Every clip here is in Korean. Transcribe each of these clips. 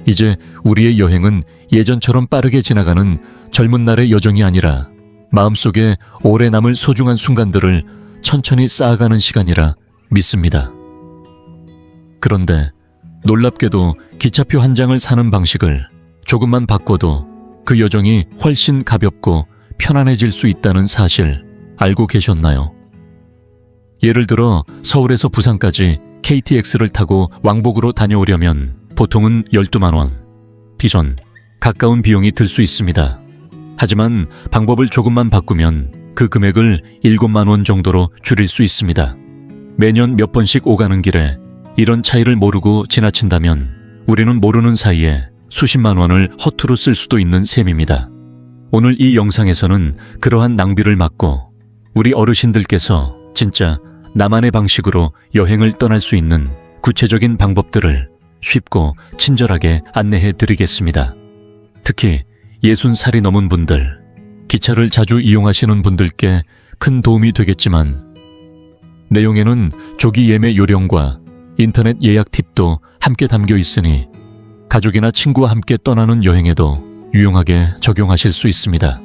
이제 우리의 여행은 예전처럼 빠르게 지나가는 젊은 날의 여정이 아니라 마음속에 오래 남을 소중한 순간들을 천천히 쌓아가는 시간이라 믿습니다. 그런데 놀랍게도 기차표 한 장을 사는 방식을 조금만 바꿔도 그 여정이 훨씬 가볍고 편안해질 수 있다는 사실 알고 계셨나요? 예를 들어 서울에서 부산까지 KTX를 타고 왕복으로 다녀오려면 보통은 12만 원, 비전, 가까운 비용이 들 수 있습니다. 하지만 방법을 조금만 바꾸면 그 금액을 7만 원 정도로 줄일 수 있습니다. 매년 몇 번씩 오가는 길에 이런 차이를 모르고 지나친다면 우리는 모르는 사이에 수십만 원을 허투루 쓸 수도 있는 셈입니다. 오늘 이 영상에서는 그러한 낭비를 막고 우리 어르신들께서 진짜 나만의 방식으로 여행을 떠날 수 있는 구체적인 방법들을 쉽고 친절하게 안내해 드리겠습니다. 특히 60살이 넘은 분들, 기차를 자주 이용하시는 분들께 큰 도움이 되겠지만 내용에는 조기 예매 요령과 인터넷 예약 팁도 함께 담겨 있으니 가족이나 친구와 함께 떠나는 여행에도 유용하게 적용하실 수 있습니다.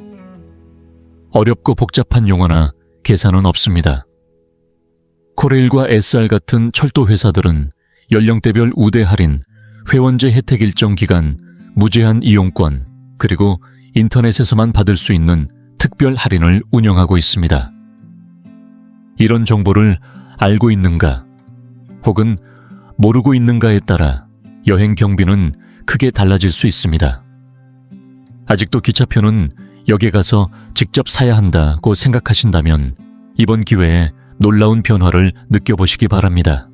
어렵고 복잡한 용어나 계산은 없습니다. 코레일과 SR 같은 철도 회사들은 연령대별 우대 할인, 회원제 혜택 일정 기간, 무제한 이용권, 그리고 인터넷에서만 받을 수 있는 특별 할인을 운영하고 있습니다. 이런 정보를 알고 있는가, 혹은 모르고 있는가에 따라 여행 경비는 크게 달라질 수 있습니다. 아직도 기차표는 역에 가서 직접 사야 한다고 생각하신다면 이번 기회에 놀라운 변화를 느껴보시기 바랍니다.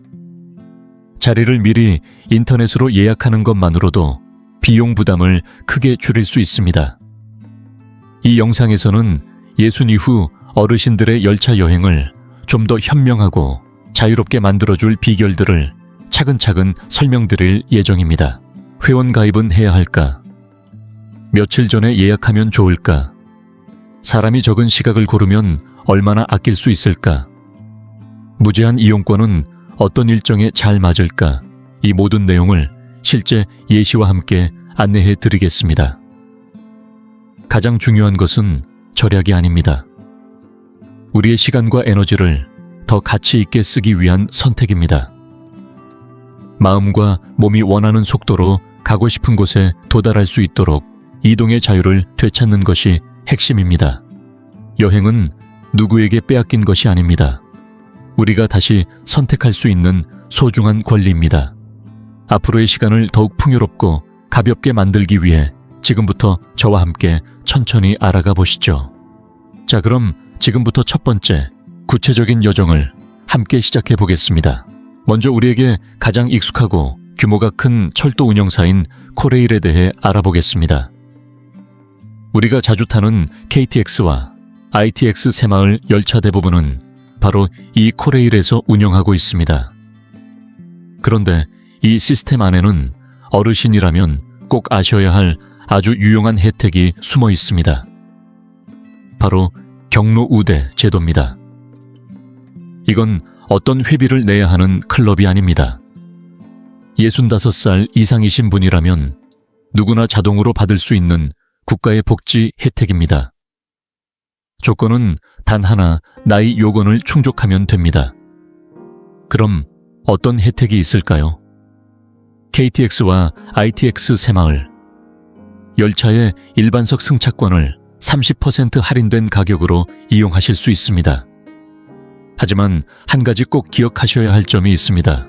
자리를 미리 인터넷으로 예약하는 것만으로도 비용 부담을 크게 줄일 수 있습니다. 이 영상에서는 예순 이후 어르신들의 열차 여행을 좀 더 현명하고 자유롭게 만들어줄 비결들을 차근차근 설명드릴 예정입니다. 회원 가입은 해야 할까? 며칠 전에 예약하면 좋을까? 사람이 적은 시각을 고르면 얼마나 아낄 수 있을까? 무제한 이용권은 어떤 일정에 잘 맞을까? 이 모든 내용을 실제 예시와 함께 안내해 드리겠습니다. 가장 중요한 것은 절약이 아닙니다. 우리의 시간과 에너지를 더 가치 있게 쓰기 위한 선택입니다. 마음과 몸이 원하는 속도로 가고 싶은 곳에 도달할 수 있도록 이동의 자유를 되찾는 것이 핵심입니다. 여행은 누구에게 빼앗긴 것이 아닙니다. 우리가 다시 선택할 수 있는 소중한 권리입니다. 앞으로의 시간을 더욱 풍요롭고 가볍게 만들기 위해 지금부터 저와 함께 천천히 알아가 보시죠. 자, 그럼 지금부터 첫 번째 구체적인 여정을 함께 시작해 보겠습니다. 먼저 우리에게 가장 익숙하고 규모가 큰 철도 운영사인 코레일에 대해 알아보겠습니다. 우리가 자주 타는 KTX와 ITX 새마을 열차 대부분은 바로 이 코레일에서 운영하고 있습니다. 그런데 이 시스템 안에는 어르신이라면 꼭 아셔야 할 아주 유용한 혜택이 숨어 있습니다. 바로 경로 우대 제도입니다. 이건 어떤 회비를 내야 하는 클럽이 아닙니다. 65살 이상이신 분이라면 누구나 자동으로 받을 수 있는 국가의 복지 혜택입니다. 조건은 단 하나, 나이 요건을 충족하면 됩니다. 그럼 어떤 혜택이 있을까요? KTX와 ITX 새마을, 열차의 일반석 승차권을 30% 할인된 가격으로 이용하실 수 있습니다. 하지만 한 가지 꼭 기억하셔야 할 점이 있습니다.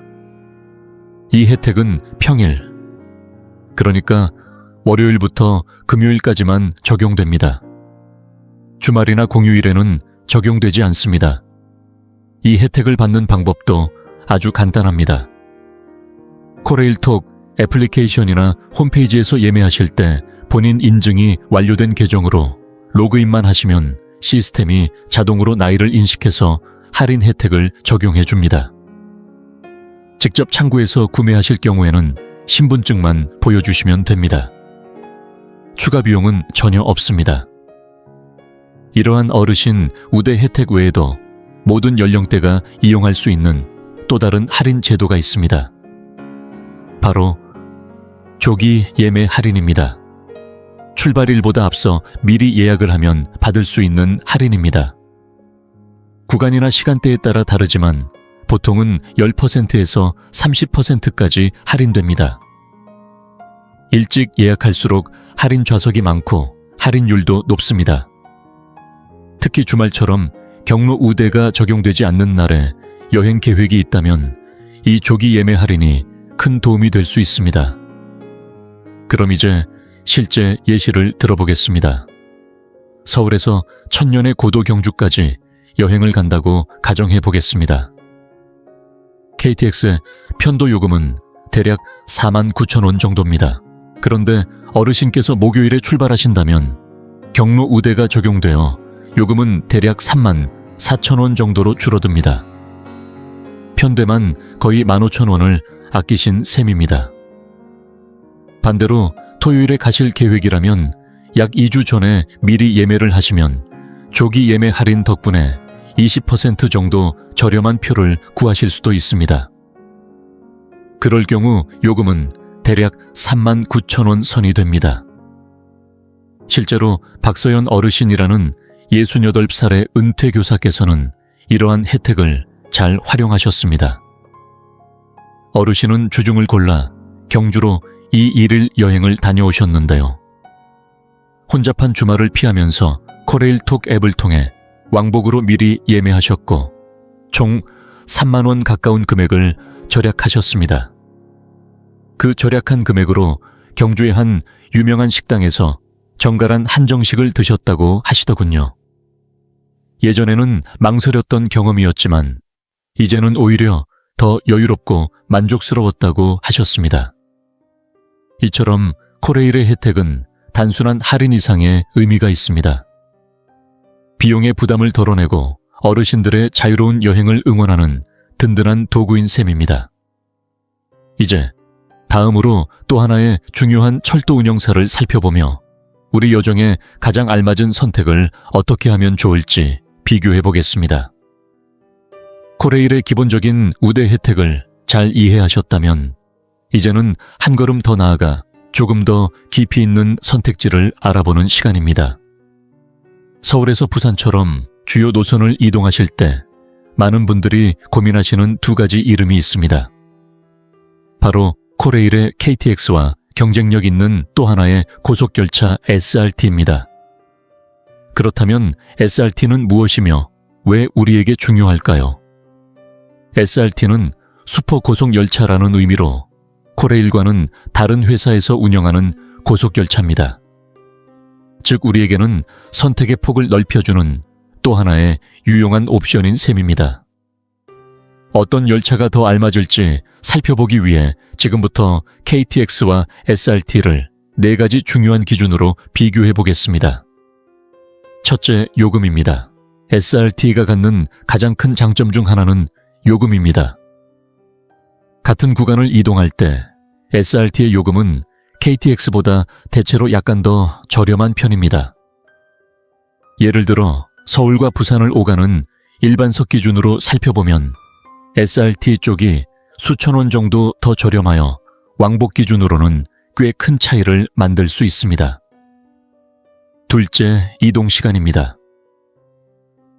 이 혜택은 평일, 그러니까 월요일부터 금요일까지만 적용됩니다. 주말이나 공휴일에는 적용되지 않습니다. 이 혜택을 받는 방법도 아주 간단합니다. 코레일톡 애플리케이션이나 홈페이지에서 예매하실 때 본인 인증이 완료된 계정으로 로그인만 하시면 시스템이 자동으로 나이를 인식해서 할인 혜택을 적용해 줍니다. 직접 창구에서 구매하실 경우에는 신분증만 보여주시면 됩니다. 추가 비용은 전혀 없습니다. 이러한 어르신 우대 혜택 외에도 모든 연령대가 이용할 수 있는 또 다른 할인 제도가 있습니다. 바로 조기 예매 할인입니다. 출발일보다 앞서 미리 예약을 하면 받을 수 있는 할인입니다. 구간이나 시간대에 따라 다르지만 보통은 10%에서 30%까지 할인됩니다. 일찍 예약할수록 할인 좌석이 많고 할인율도 높습니다. 특히 주말처럼 경로 우대가 적용되지 않는 날에 여행 계획이 있다면 이 조기 예매 할인이 큰 도움이 될 수 있습니다. 그럼 이제 실제 예시를 들어보겠습니다. 서울에서 천년의 고도 경주까지 여행을 간다고 가정해 보겠습니다. KTX의 편도 요금은 대략 49,000원 정도입니다. 그런데 어르신께서 목요일에 출발하신다면 경로 우대가 적용되어 요금은 대략 34,000원 정도로 줄어듭니다. 편대만 거의 15,000원을 아끼신 셈입니다. 반대로 토요일에 가실 계획이라면 약 2주 전에 미리 예매를 하시면 조기 예매 할인 덕분에 20% 정도 저렴한 표를 구하실 수도 있습니다. 그럴 경우 요금은 대략 39,000원 선이 됩니다. 실제로 박서연 어르신이라는 68살의 은퇴교사께서는 이러한 혜택을 잘 활용하셨습니다. 어르신은 주중을 골라 경주로 이 1일 여행을 다녀오셨는데요. 혼잡한 주말을 피하면서 코레일톡 앱을 통해 왕복으로 미리 예매하셨고 총 3만 원 가까운 금액을 절약하셨습니다. 그 절약한 금액으로 경주의 한 유명한 식당에서 정갈한 한정식을 드셨다고 하시더군요. 예전에는 망설였던 경험이었지만 이제는 오히려 더 여유롭고 만족스러웠다고 하셨습니다. 이처럼 코레일의 혜택은 단순한 할인 이상의 의미가 있습니다. 비용의 부담을 덜어내고 어르신들의 자유로운 여행을 응원하는 든든한 도구인 셈입니다. 이제 다음으로 또 하나의 중요한 철도 운영사를 살펴보며 우리 여정에 가장 알맞은 선택을 어떻게 하면 좋을지 비교해 보겠습니다. 코레일의 기본적인 우대 혜택을 잘 이해하셨다면 이제는 한 걸음 더 나아가 조금 더 깊이 있는 선택지를 알아보는 시간입니다. 서울에서 부산처럼 주요 노선을 이동하실 때 많은 분들이 고민하시는 두 가지 이름이 있습니다. 바로 코레일의 KTX와 경쟁력 있는 또 하나의 고속열차 SRT입니다. 그렇다면 SRT는 무엇이며 왜 우리에게 중요할까요? SRT는 슈퍼고속열차라는 의미로 코레일과는 다른 회사에서 운영하는 고속열차입니다. 즉 우리에게는 선택의 폭을 넓혀주는 또 하나의 유용한 옵션인 셈입니다. 어떤 열차가 더 알맞을지 살펴보기 위해 지금부터 KTX와 SRT를 4가지 중요한 기준으로 비교해 보겠습니다. 첫째, 요금입니다. SRT가 갖는 가장 큰 장점 중 하나는 요금입니다. 같은 구간을 이동할 때 SRT의 요금은 KTX보다 대체로 약간 더 저렴한 편입니다. 예를 들어 서울과 부산을 오가는 일반석 기준으로 살펴보면 SRT 쪽이 수천 원 정도 더 저렴하여 왕복 기준으로는 꽤 큰 차이를 만들 수 있습니다. 둘째, 이동 시간입니다.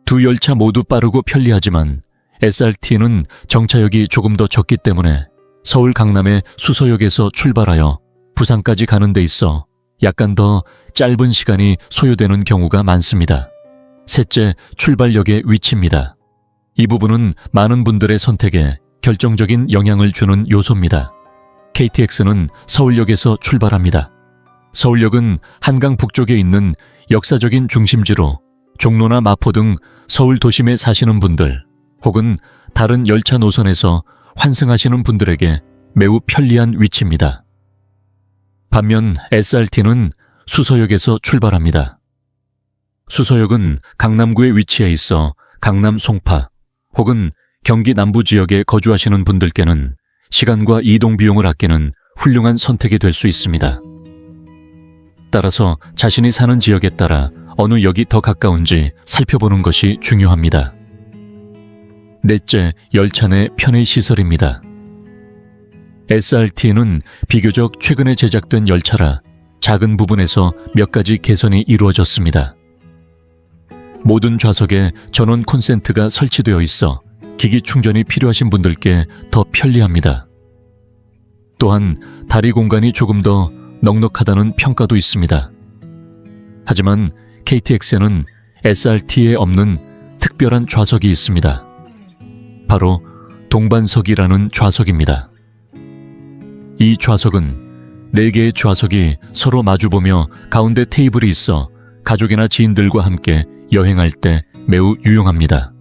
두 열차 모두 빠르고 편리하지만 SRT는 정차역이 조금 더 적기 때문에 서울 강남의 수서역에서 출발하여 부산까지 가는 데 있어 약간 더 짧은 시간이 소요되는 경우가 많습니다. 셋째, 출발역의 위치입니다. 이 부분은 많은 분들의 선택에 결정적인 영향을 주는 요소입니다. KTX는 서울역에서 출발합니다. 서울역은 한강 북쪽에 있는 역사적인 중심지로 종로나 마포 등 서울 도심에 사시는 분들 혹은 다른 열차 노선에서 환승하시는 분들에게 매우 편리한 위치입니다. 반면 SRT는 수서역에서 출발합니다. 수서역은 강남구에 위치해 있어 강남 송파 혹은 경기 남부 지역에 거주하시는 분들께는 시간과 이동 비용을 아끼는 훌륭한 선택이 될 수 있습니다. 따라서 자신이 사는 지역에 따라 어느 역이 더 가까운지 살펴보는 것이 중요합니다. 넷째, 열차 내 편의 시설입니다. SRT는 비교적 최근에 제작된 열차라 작은 부분에서 몇 가지 개선이 이루어졌습니다. 모든 좌석에 전원 콘센트가 설치되어 있어 기기 충전이 필요하신 분들께 더 편리합니다. 또한 다리 공간이 조금 더 넉넉하다는 평가도 있습니다. 하지만 KTX에는 SRT에 없는 특별한 좌석이 있습니다. 바로 동반석이라는 좌석입니다. 이 좌석은 4개의 좌석이 서로 마주보며 가운데 테이블이 있어 가족이나 지인들과 함께 여행할 때 매우 유용합니다.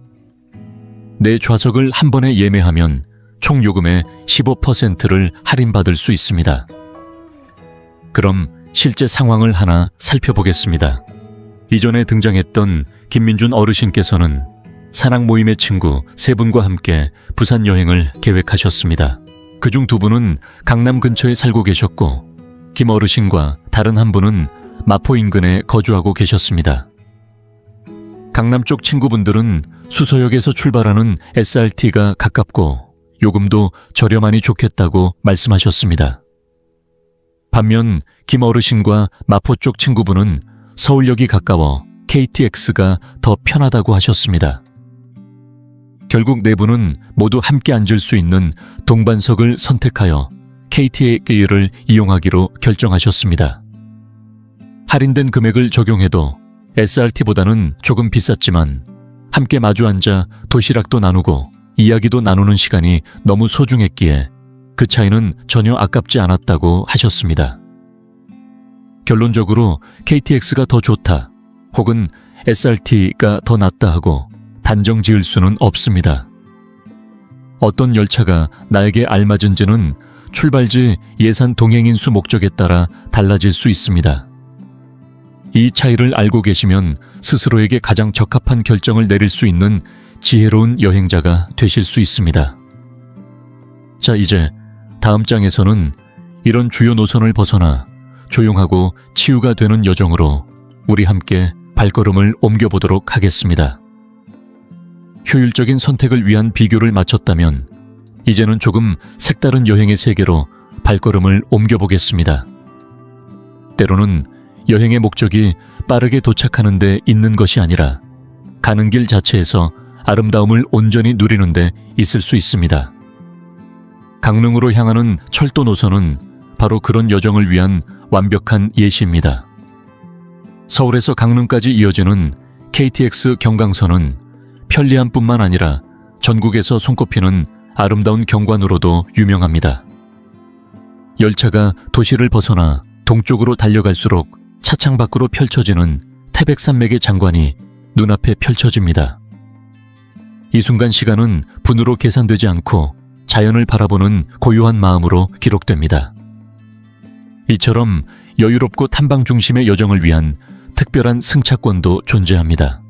4좌석을 한 번에 예매하면 총 요금의 15%를 할인받을 수 있습니다. 그럼 실제 상황을 하나 살펴보겠습니다. 이전에 등장했던 김민준 어르신께서는 산악 모임의 친구 3분과 함께 부산 여행을 계획하셨습니다. 그중 2분은 강남 근처에 살고 계셨고 김 어르신과 다른 한 분은 마포 인근에 거주하고 계셨습니다. 강남 쪽 친구분들은 수서역에서 출발하는 SRT가 가깝고 요금도 저렴하니 좋겠다고 말씀하셨습니다. 반면 김 어르신과 마포 쪽 친구분은 서울역이 가까워 KTX가 더 편하다고 하셨습니다. 결국 4분은 모두 함께 앉을 수 있는 동반석을 선택하여 KTX를 이용하기로 결정하셨습니다. 할인된 금액을 적용해도 SRT보다는 조금 비쌌지만 함께 마주 앉아 도시락도 나누고 이야기도 나누는 시간이 너무 소중했기에 그 차이는 전혀 아깝지 않았다고 하셨습니다. 결론적으로 KTX가 더 좋다 혹은 SRT가 더 낫다 하고 단정 지을 수는 없습니다. 어떤 열차가 나에게 알맞은지는 출발지 예산 동행인 수 목적에 따라 달라질 수 있습니다. 이 차이를 알고 계시면 스스로에게 가장 적합한 결정을 내릴 수 있는 지혜로운 여행자가 되실 수 있습니다. 자, 이제 다음 장에서는 이런 주요 노선을 벗어나 조용하고 치유가 되는 여정으로 우리 함께 발걸음을 옮겨보도록 하겠습니다. 효율적인 선택을 위한 비교를 마쳤다면 이제는 조금 색다른 여행의 세계로 발걸음을 옮겨보겠습니다. 때로는 여행의 목적이 빠르게 도착하는 데 있는 것이 아니라 가는 길 자체에서 아름다움을 온전히 누리는 데 있을 수 있습니다. 강릉으로 향하는 철도 노선은 바로 그런 여정을 위한 완벽한 예시입니다. 서울에서 강릉까지 이어지는 KTX 경강선은 편리함 뿐만 아니라 전국에서 손꼽히는 아름다운 경관으로도 유명합니다. 열차가 도시를 벗어나 동쪽으로 달려갈수록 차창 밖으로 펼쳐지는 태백산맥의 장관이 눈앞에 펼쳐집니다. 이 순간 시간은 분으로 계산되지 않고 자연을 바라보는 고요한 마음으로 기록됩니다. 이처럼 여유롭고 탐방 중심의 여정을 위한 특별한 승차권도 존재합니다.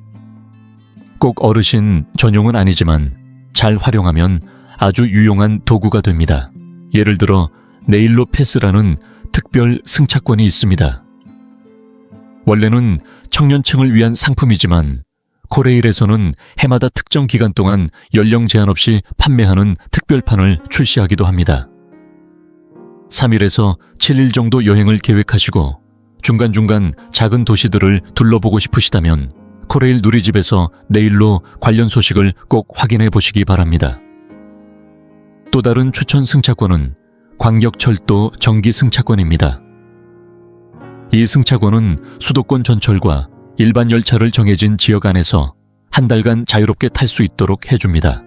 꼭 어르신 전용은 아니지만 잘 활용하면 아주 유용한 도구가 됩니다. 예를 들어 네일로 패스라는 특별 승차권이 있습니다. 원래는 청년층을 위한 상품이지만 코레일에서는 해마다 특정 기간 동안 연령 제한 없이 판매하는 특별판을 출시하기도 합니다. 3일에서 7일 정도 여행을 계획하시고 중간중간 작은 도시들을 둘러보고 싶으시다면 코레일 누리집에서 네일로 관련 소식을 꼭 확인해 보시기 바랍니다. 또 다른 추천 승차권은 광역철도 정기 승차권입니다. 이 승차권은 수도권 전철과 일반 열차를 정해진 지역 안에서 한 달간 자유롭게 탈 수 있도록 해줍니다.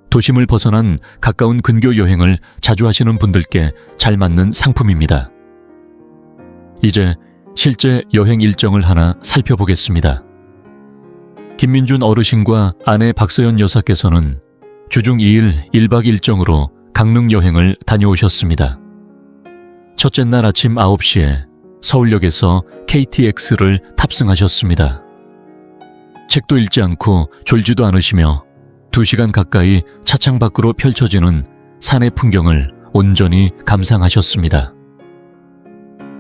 도심을 벗어난 가까운 근교 여행을 자주 하시는 분들께 잘 맞는 상품입니다. 이제 실제 여행 일정을 하나 살펴보겠습니다. 김민준 어르신과 아내 박서연 여사께서는 주중 2일 1박 일정으로 강릉 여행을 다녀오셨습니다. 첫째 날 아침 9시에 서울역에서 KTX를 탑승하셨습니다. 책도 읽지 않고 졸지도 않으시며 2시간 가까이 차창 밖으로 펼쳐지는 산의 풍경을 온전히 감상하셨습니다.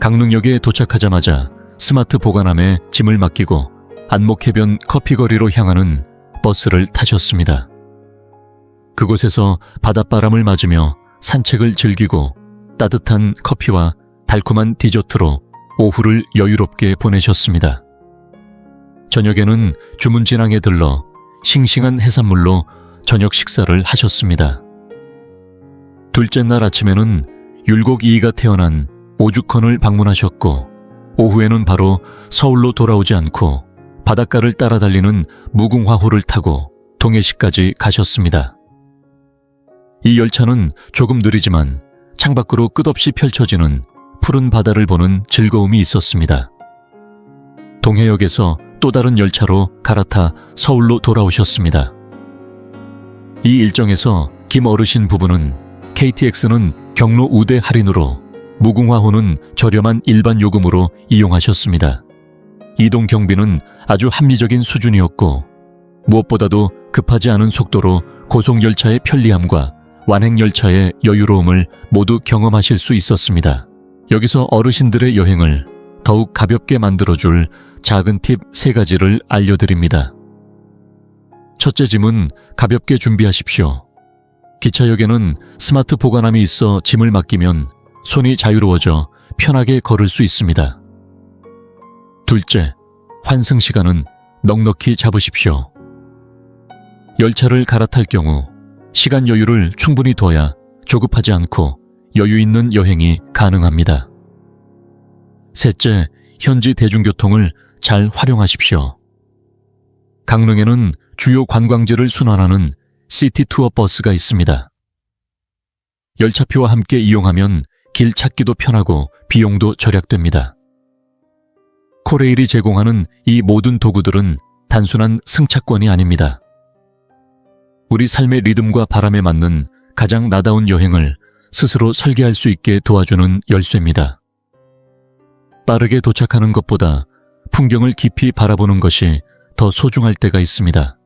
강릉역에 도착하자마자 스마트 보관함에 짐을 맡기고 안목해변 커피거리로 향하는 버스를 타셨습니다. 그곳에서 바닷바람을 맞으며 산책을 즐기고 따뜻한 커피와 달콤한 디저트로 오후를 여유롭게 보내셨습니다. 저녁에는 주문진항에 들러 싱싱한 해산물로 저녁 식사를 하셨습니다. 둘째 날 아침에는 율곡 2가 태어난 오죽헌을 방문하셨고, 오후에는 바로 서울로 돌아오지 않고 바닷가를 따라 달리는 무궁화호를 타고 동해시까지 가셨습니다. 이 열차는 조금 느리지만 창밖으로 끝없이 펼쳐지는 푸른 바다를 보는 즐거움이 있었습니다. 동해역에서 또 다른 열차로 갈아타 서울로 돌아오셨습니다. 이 일정에서 김 어르신 부부는 KTX는 경로 우대 할인으로, 무궁화호는 저렴한 일반 요금으로 이용하셨습니다. 이동 경비는 아주 합리적인 수준이었고, 무엇보다도 급하지 않은 속도로 고속열차의 편리함과 완행열차의 여유로움을 모두 경험하실 수 있었습니다. 여기서 어르신들의 여행을 더욱 가볍게 만들어줄 작은 팁 3가지를 알려드립니다. 첫째 짐은 가볍게 준비하십시오. 기차역에는 스마트 보관함이 있어 짐을 맡기면 손이 자유로워져 편하게 걸을 수 있습니다. 둘째, 환승 시간은 넉넉히 잡으십시오. 열차를 갈아탈 경우 시간 여유를 충분히 둬야 조급하지 않고 여유 있는 여행이 가능합니다. 셋째, 현지 대중교통을 잘 활용하십시오. 강릉에는 주요 관광지를 순환하는 시티 투어 버스가 있습니다. 열차표와 함께 이용하면 길 찾기도 편하고 비용도 절약됩니다. 코레일이 제공하는 이 모든 도구들은 단순한 승차권이 아닙니다. 우리 삶의 리듬과 바람에 맞는 가장 나다운 여행을 스스로 설계할 수 있게 도와주는 열쇠입니다. 빠르게 도착하는 것보다 풍경을 깊이 바라보는 것이 더 소중할 때가 있습니다.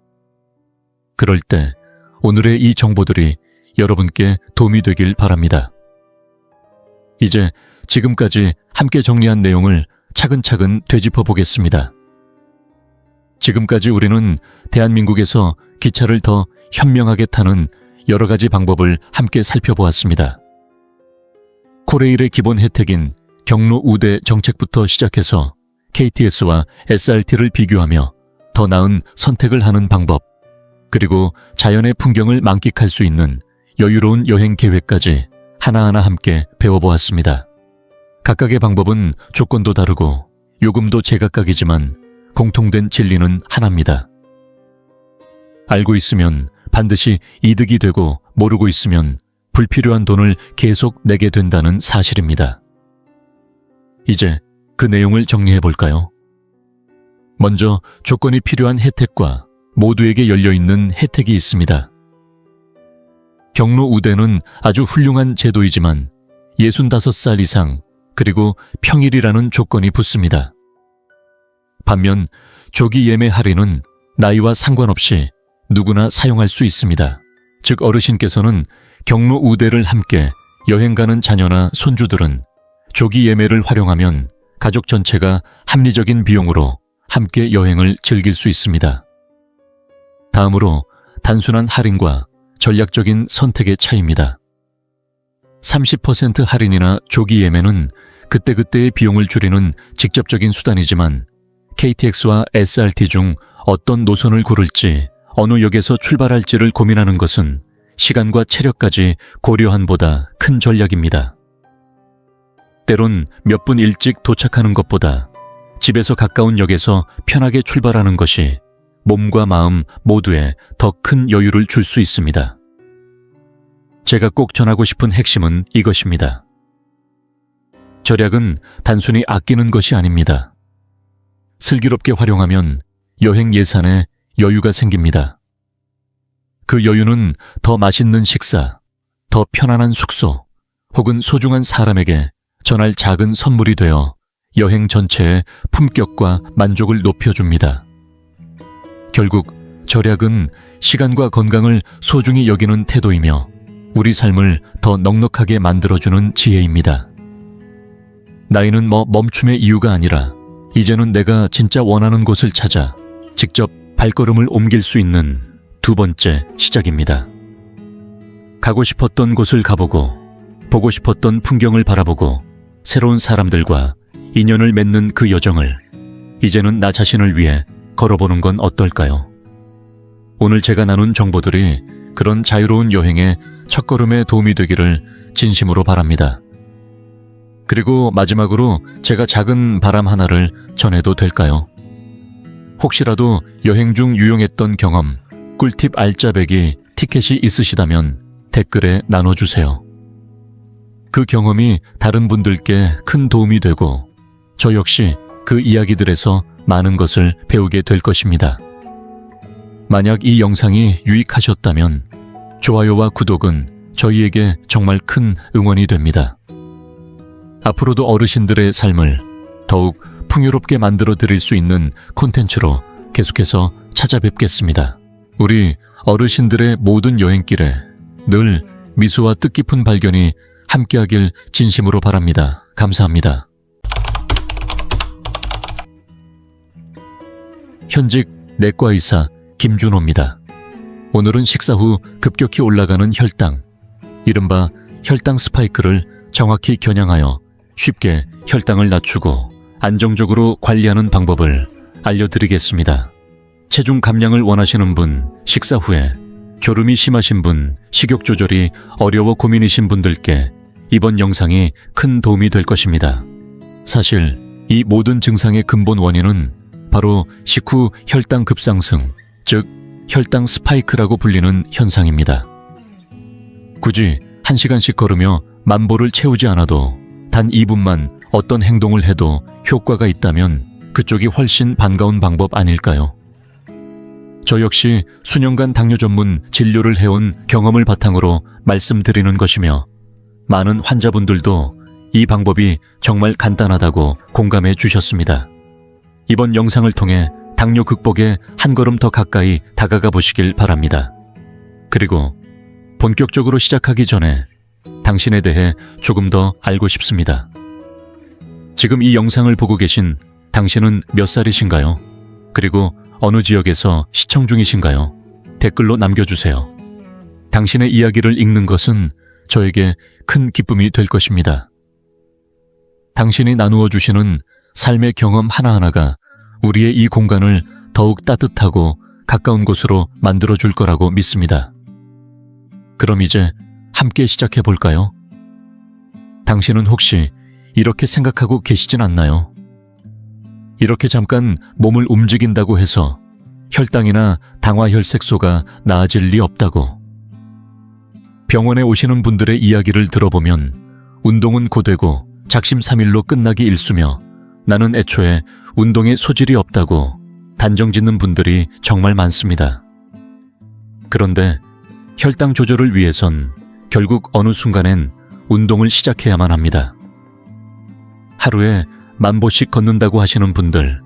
그럴 때 오늘의 이 정보들이 여러분께 도움이 되길 바랍니다. 이제 지금까지 함께 정리한 내용을 차근차근 되짚어 보겠습니다. 지금까지 우리는 대한민국에서 기차를 더 현명하게 타는 여러 가지 방법을 함께 살펴보았습니다. 코레일의 기본 혜택인 경로 우대 정책부터 시작해서 KTX와 SRT를 비교하며 더 나은 선택을 하는 방법, 그리고 자연의 풍경을 만끽할 수 있는 여유로운 여행 계획까지 하나하나 함께 배워보았습니다. 각각의 방법은 조건도 다르고 요금도 제각각이지만 공통된 진리는 하나입니다. 알고 있으면 반드시 이득이 되고 모르고 있으면 불필요한 돈을 계속 내게 된다는 사실입니다. 이제 그 내용을 정리해 볼까요? 먼저 조건이 필요한 혜택과 모두에게 열려있는 혜택이 있습니다. 경로 우대는 아주 훌륭한 제도이지만 65살 이상 그리고 평일이라는 조건이 붙습니다. 반면 조기 예매 할인은 나이와 상관없이 누구나 사용할 수 있습니다. 즉 어르신께서는 경로 우대를 함께 여행 가는 자녀나 손주들은 조기 예매를 활용하면 가족 전체가 합리적인 비용으로 함께 여행을 즐길 수 있습니다. 다음으로 단순한 할인과 전략적인 선택의 차이입니다. 30% 할인이나 조기 예매는 그때그때의 비용을 줄이는 직접적인 수단이지만 KTX와 SRT 중 어떤 노선을 고를지, 어느 역에서 출발할지를 고민하는 것은 시간과 체력까지 고려한 보다 큰 전략입니다. 때론 몇 분 일찍 도착하는 것보다 집에서 가까운 역에서 편하게 출발하는 것이 몸과 마음 모두에 더 큰 여유를 줄 수 있습니다. 제가 꼭 전하고 싶은 핵심은 이것입니다. 절약은 단순히 아끼는 것이 아닙니다. 슬기롭게 활용하면 여행 예산에 여유가 생깁니다. 그 여유는 더 맛있는 식사, 더 편안한 숙소, 혹은 소중한 사람에게 전할 작은 선물이 되어 여행 전체의 품격과 만족을 높여줍니다. 결국 절약은 시간과 건강을 소중히 여기는 태도이며 우리 삶을 더 넉넉하게 만들어주는 지혜입니다. 나이는 멈춤의 이유가 아니라 이제는 내가 진짜 원하는 곳을 찾아 직접 발걸음을 옮길 수 있는 두 번째 시작입니다. 가고 싶었던 곳을 가보고 보고 싶었던 풍경을 바라보고 새로운 사람들과 인연을 맺는 그 여정을 이제는 나 자신을 위해 걸어보는 건 어떨까요? 오늘 제가 나눈 정보들이 그런 자유로운 여행의 첫걸음에 도움이 되기를 진심으로 바랍니다. 그리고 마지막으로 제가 작은 바람 하나를 전해도 될까요? 혹시라도 여행 중 유용했던 경험, 꿀팁 알짜배기 티켓이 있으시다면 댓글에 나눠주세요. 그 경험이 다른 분들께 큰 도움이 되고 저 역시 그 이야기들에서 많은 것을 배우게 될 것입니다. 만약 이 영상이 유익하셨다면 좋아요와 구독은 저희에게 정말 큰 응원이 됩니다. 앞으로도 어르신들의 삶을 더욱 풍요롭게 만들어 드릴 수 있는 콘텐츠로 계속해서 찾아뵙겠습니다. 우리 어르신들의 모든 여행길에 늘 미소와 뜻깊은 발견이 함께하길 진심으로 바랍니다. 감사합니다. 현직 내과의사 김준호입니다. 오늘은 식사 후 급격히 올라가는 혈당, 이른바 혈당 스파이크를 정확히 겨냥하여 쉽게 혈당을 낮추고 안정적으로 관리하는 방법을 알려드리겠습니다. 체중 감량을 원하시는 분, 식사 후에 졸음이 심하신 분, 식욕 조절이 어려워 고민이신 분들께 이번 영상이 큰 도움이 될 것입니다. 사실 이 모든 증상의 근본 원인은 바로 식후 혈당 급상승, 즉 혈당 스파이크라고 불리는 현상입니다. 굳이 1시간씩 걸으며 만보를 채우지 않아도 단 2분만 어떤 행동을 해도 효과가 있다면 그쪽이 훨씬 반가운 방법 아닐까요? 저 역시 수년간 당뇨 전문 진료를 해온 경험을 바탕으로 말씀드리는 것이며 많은 환자분들도 이 방법이 정말 간단하다고 공감해 주셨습니다. 이번 영상을 통해 당뇨 극복에 한 걸음 더 가까이 다가가 보시길 바랍니다. 그리고 본격적으로 시작하기 전에 당신에 대해 조금 더 알고 싶습니다. 지금 이 영상을 보고 계신 당신은 몇 살이신가요? 그리고 어느 지역에서 시청 중이신가요? 댓글로 남겨주세요. 당신의 이야기를 읽는 것은 저에게 큰 기쁨이 될 것입니다. 당신이 나누어 주시는 삶의 경험 하나하나가 우리의 이 공간을 더욱 따뜻하고 가까운 곳으로 만들어 줄 거라고 믿습니다. 그럼 이제 함께 시작해 볼까요? 당신은 혹시 이렇게 생각하고 계시진 않나요? 이렇게 잠깐 몸을 움직인다고 해서 혈당이나 당화혈색소가 나아질 리 없다고. 병원에 오시는 분들의 이야기를 들어보면 운동은 고되고 작심삼일로 끝나기 일쑤며 나는 애초에 운동에 소질이 없다고 단정짓는 분들이 정말 많습니다. 그런데 혈당 조절을 위해선 결국 어느 순간엔 운동을 시작해야만 합니다. 하루에 10,000보씩 걷는다고 하시는 분들,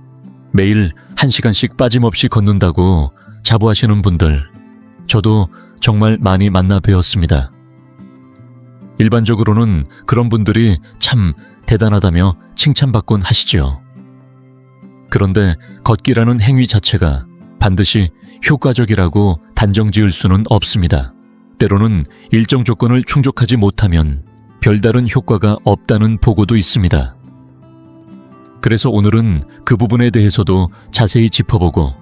매일 1시간씩 빠짐없이 걷는다고 자부하시는 분들, 저도 정말 많이 만나 뵈었습니다. 일반적으로는 그런 분들이 참 대단하다며 칭찬받곤 하시지요. 그런데 걷기라는 행위 자체가 반드시 효과적이라고 단정지을 수는 없습니다. 때로는 일정 조건을 충족하지 못하면 별다른 효과가 없다는 보고도 있습니다. 그래서 오늘은 그 부분에 대해서도 자세히 짚어보고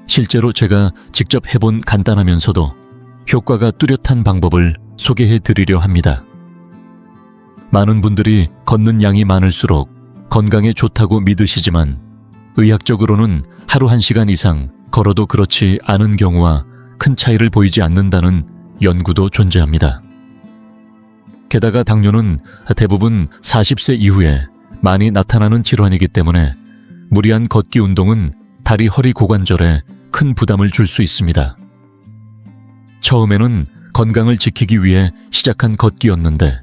실제로 제가 직접 해본 간단하면서도 효과가 뚜렷한 방법을 소개해 드리려 합니다. 많은 분들이 걷는 양이 많을수록 건강에 좋다고 믿으시지만 의학적으로는 하루 1시간 이상 걸어도 그렇지 않은 경우와 큰 차이를 보이지 않는다는 연구도 존재합니다. 게다가 당뇨는 대부분 40세 이후에 많이 나타나는 질환이기 때문에 무리한 걷기 운동은 다리, 허리, 고관절에 큰 부담을 줄 수 있습니다. 처음에는 건강을 지키기 위해 시작한 걷기였는데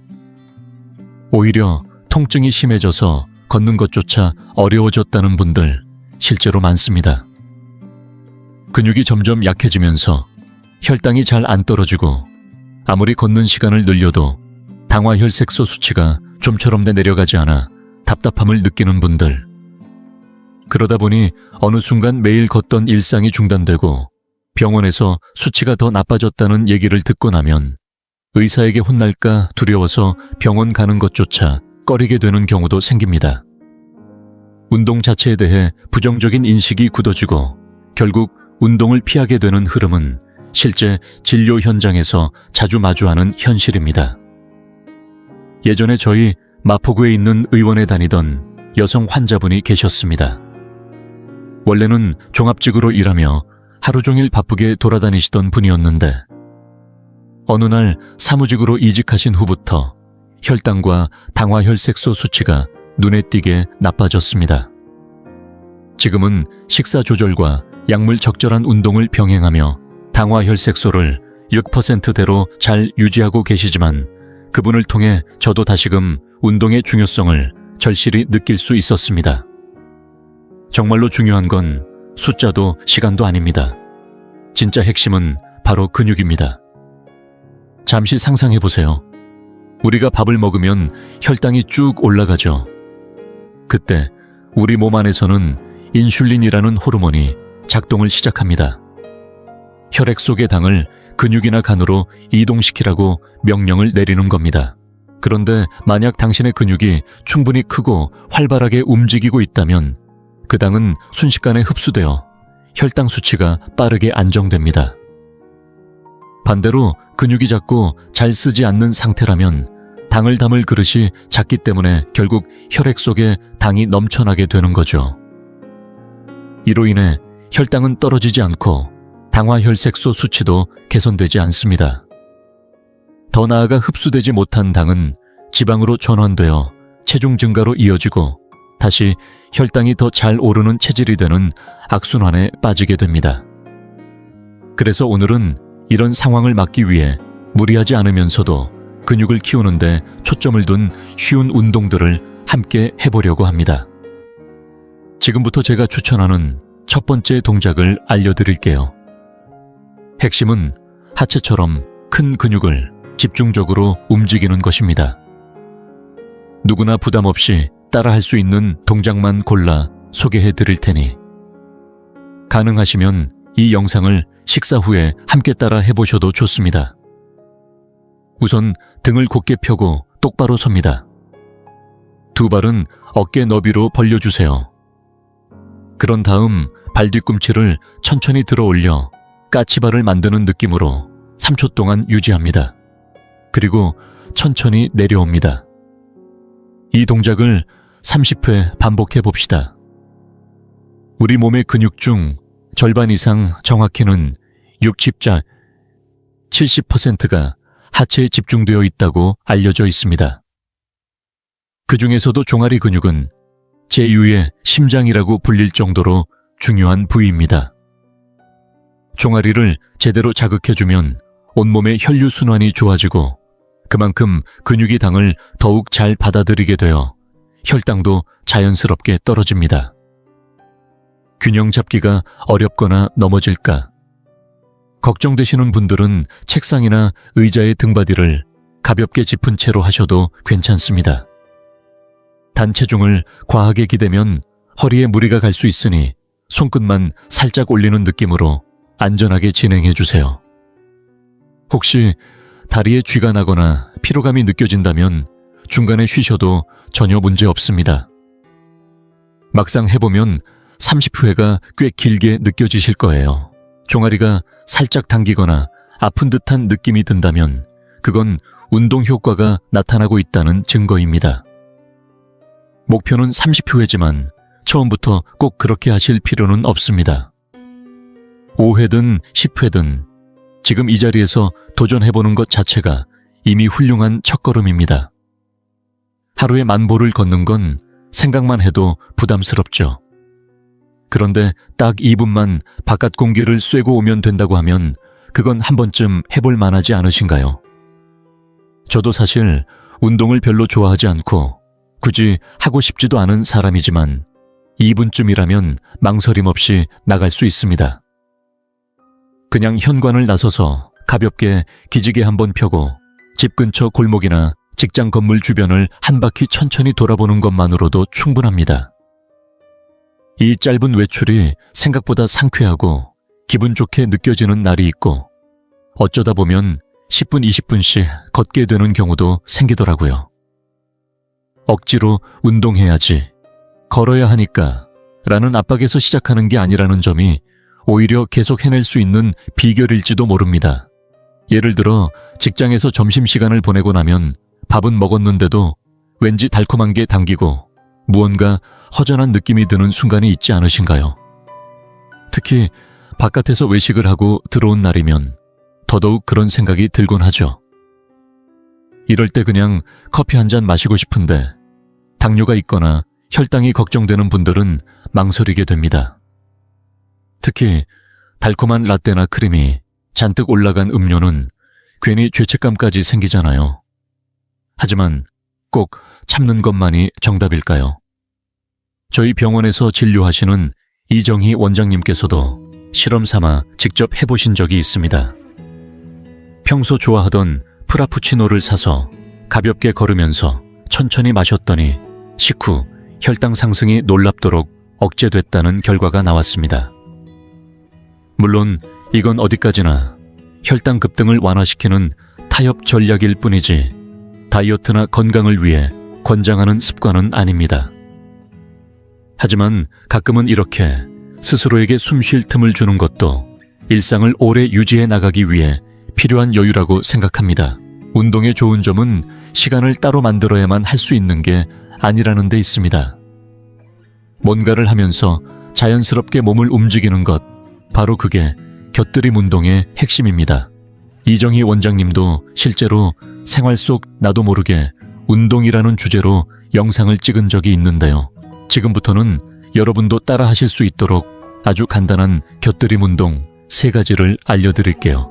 오히려 통증이 심해져서 걷는 것조차 어려워졌다는 분들 실제로 많습니다. 근육이 점점 약해지면서 혈당이 잘 안 떨어지고 아무리 걷는 시간을 늘려도 당화혈색소 수치가 좀처럼 내려가지 않아 답답함을 느끼는 분들. 그러다 보니 어느 순간 매일 걷던 일상이 중단되고 병원에서 수치가 더 나빠졌다는 얘기를 듣고 나면 의사에게 혼날까 두려워서 병원 가는 것조차 꺼리게 되는 경우도 생깁니다. 운동 자체에 대해 부정적인 인식이 굳어지고 결국 운동을 피하게 되는 흐름은 실제 진료 현장에서 자주 마주하는 현실입니다. 예전에 저희 마포구에 있는 의원에 다니던 여성 환자분이 계셨습니다. 원래는 종합직으로 일하며 하루 종일 바쁘게 돌아다니시던 분이었는데 어느 날 사무직으로 이직하신 후부터 혈당과 당화혈색소 수치가 눈에 띄게 나빠졌습니다. 지금은 식사 조절과 약물 적절한 운동을 병행하며 당화혈색소를 6%대로 잘 유지하고 계시지만 그분을 통해 저도 다시금 운동의 중요성을 절실히 느낄 수 있었습니다. 정말로 중요한 건 숫자도 시간도 아닙니다. 진짜 핵심은 바로 근육입니다. 잠시 상상해보세요. 우리가 밥을 먹으면 혈당이 쭉 올라가죠. 그때 우리 몸 안에서는 인슐린이라는 호르몬이 작동을 시작합니다. 혈액 속의 당을 근육이나 간으로 이동시키라고 명령을 내리는 겁니다. 그런데 만약 당신의 근육이 충분히 크고 활발하게 움직이고 있다면 그 당은 순식간에 흡수되어 혈당 수치가 빠르게 안정됩니다. 반대로 근육이 작고 잘 쓰지 않는 상태라면 당을 담을 그릇이 작기 때문에 결국 혈액 속에 당이 넘쳐나게 되는 거죠. 이로 인해 혈당은 떨어지지 않고 당화혈색소 수치도 개선되지 않습니다. 더 나아가 흡수되지 못한 당은 지방으로 전환되어 체중 증가로 이어지고 다시 혈당이 더 잘 오르는 체질이 되는 악순환에 빠지게 됩니다. 그래서 오늘은 이런 상황을 막기 위해 무리하지 않으면서도 근육을 키우는데 초점을 둔 쉬운 운동들을 함께 해보려고 합니다. 지금부터 제가 추천하는 첫 번째 동작을 알려드릴게요. 핵심은 하체처럼 큰 근육을 집중적으로 움직이는 것입니다. 누구나 부담 없이 따라할 수 있는 동작만 골라 소개해 드릴 테니 가능하시면 이 영상을 식사 후에 함께 따라 해보셔도 좋습니다. 우선 등을 곧게 펴고 똑바로 섭니다. 두 발은 어깨 너비로 벌려주세요. 그런 다음 발 뒤꿈치를 천천히 들어 올려 까치발을 만드는 느낌으로 3초 동안 유지합니다. 그리고 천천히 내려옵니다. 이 동작을 30회 반복해 봅시다. 우리 몸의 근육 중 절반 이상, 정확히는 60자 70%가 하체에 집중되어 있다고 알려져 있습니다. 그 중에서도 종아리 근육은 제2의 심장이라고 불릴 정도로 중요한 부위입니다. 종아리를 제대로 자극해주면 온몸의 혈류순환이 좋아지고 그만큼 근육이 당을 더욱 잘 받아들이게 되어 혈당도 자연스럽게 떨어집니다. 균형 잡기가 어렵거나 넘어질까 걱정되시는 분들은 책상이나 의자의 등받이를 가볍게 짚은 채로 하셔도 괜찮습니다. 단체중을 과하게 기대면 허리에 무리가 갈 수 있으니 손끝만 살짝 올리는 느낌으로 안전하게 진행해 주세요. 혹시 다리에 쥐가 나거나 피로감이 느껴진다면 중간에 쉬셔도 전혀 문제 없습니다. 막상 해보면 30회가 꽤 길게 느껴지실 거예요. 종아리가 살짝 당기거나 아픈 듯한 느낌이 든다면 그건 운동 효과가 나타나고 있다는 증거입니다. 목표는 30회지만 처음부터 꼭 그렇게 하실 필요는 없습니다. 5회든 10회든 지금 이 자리에서 도전해보는 것 자체가 이미 훌륭한 첫걸음입니다. 하루에 10,000보를 걷는 건 생각만 해도 부담스럽죠. 그런데 딱 2분만 바깥 공기를 쐬고 오면 된다고 하면 그건 한 번쯤 해볼 만하지 않으신가요? 저도 사실 운동을 별로 좋아하지 않고 굳이 하고 싶지도 않은 사람이지만 2분쯤이라면 망설임 없이 나갈 수 있습니다. 그냥 현관을 나서서 가볍게 기지개 한번 펴고 집 근처 골목이나 직장 건물 주변을 한 바퀴 천천히 돌아보는 것만으로도 충분합니다. 이 짧은 외출이 생각보다 상쾌하고 기분 좋게 느껴지는 날이 있고 어쩌다 보면 10분, 20분씩 걷게 되는 경우도 생기더라고요. 억지로 운동해야지, 걸어야 하니까 라는 압박에서 시작하는 게 아니라는 점이 오히려 계속 해낼 수 있는 비결일지도 모릅니다. 예를 들어 직장에서 점심시간을 보내고 나면 밥은 먹었는데도 왠지 달콤한 게 당기고 무언가 허전한 느낌이 드는 순간이 있지 않으신가요? 특히 바깥에서 외식을 하고 들어온 날이면 더더욱 그런 생각이 들곤 하죠. 이럴 때 그냥 커피 한 잔 마시고 싶은데 당뇨가 있거나 혈당이 걱정되는 분들은 망설이게 됩니다. 특히 달콤한 라떼나 크림이 잔뜩 올라간 음료는 괜히 죄책감까지 생기잖아요. 하지만 꼭 참는 것만이 정답일까요? 저희 병원에서 진료하시는 이정희 원장님께서도 실험 삼아 직접 해보신 적이 있습니다. 평소 좋아하던 프라푸치노를 사서 가볍게 걸으면서 천천히 마셨더니 식후 혈당 상승이 놀랍도록 억제됐다는 결과가 나왔습니다. 물론 이건 어디까지나 혈당 급등을 완화시키는 타협 전략일 뿐이지 다이어트나 건강을 위해 권장하는 습관은 아닙니다. 하지만 가끔은 이렇게 스스로에게 숨 쉴 틈을 주는 것도 일상을 오래 유지해 나가기 위해 필요한 여유라고 생각합니다. 운동의 좋은 점은 시간을 따로 만들어야만 할 수 있는 게 아니라는 데 있습니다. 뭔가를 하면서 자연스럽게 몸을 움직이는 것, 바로 그게 곁들임 운동의 핵심입니다. 이정희 원장님도 실제로 생활 속 나도 모르게 운동이라는 주제로 영상을 찍은 적이 있는데요. 지금부터는 여러분도 따라 하실 수 있도록 아주 간단한 곁들임 운동 3가지를 알려드릴게요.